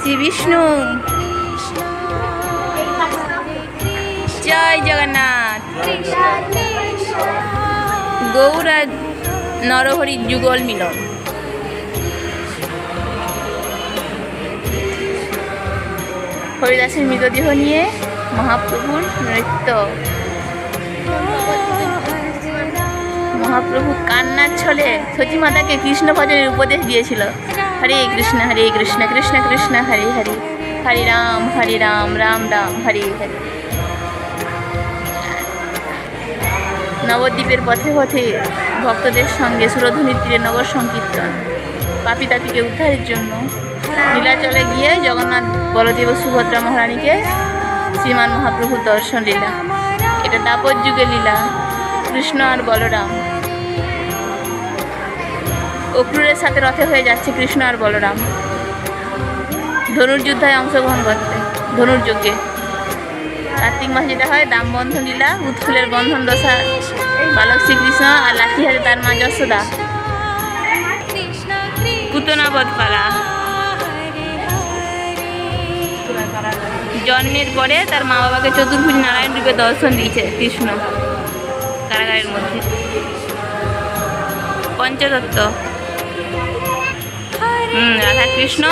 শ্রী বিষ্ণু। জয় জগন্নাথ। গৌর আর নরহরির যুগল মিলন। হরিদাসের মৃতদেহ নিয়ে মহাপ্রভুর নৃত্য। মহাপ্রভু কান্নার ছলে সতী মাতাকে কৃষ্ণ ভজনের উপদেশ দিয়েছিল। হরে কৃষ্ণ কৃষ্ণ কৃষ্ণ হরে হরে, হরে রাম রাম রাম হরে হরে। নবদ্বীপের পথে পথে ভক্তদের সঙ্গে সুরধুনির তীরে নগর সংকীর্তন। পাপী তাপীকে উদ্ধারের জন্য নীলাচলে গিয়ে জগন্নাথ বলদেব সুভদ্রা মহারানীকে শ্রীমান মহাপ্রভুর দর্শন লীলা। এটা দাপর যুগের লীলা। কৃষ্ণ আর বলরাম অক্রূরের সাথে রথে হয়ে যাচ্ছে কৃষ্ণ আর বলরাম ধনুর্যুদ্ধায় অংশগ্রহণ করতে, ধনুর্যজ্ঞে। কার্তিক মাসে যেটা হয় দামবন্ধন লীলা। উৎফুলের বন্ধন দশা বালক শ্রীকৃষ্ণ আর লাঠি হাতে তার মা যশোদা। পুতনাবধ পালা। জন্মের পরে তার মা বাবাকে চতুর্ভুজ নারায়ণ রূপে দর্শন দিয়েছে কৃষ্ণ কারাগারের মধ্যে। পঞ্চতত্ত্ব। রাধা কৃষ্ণ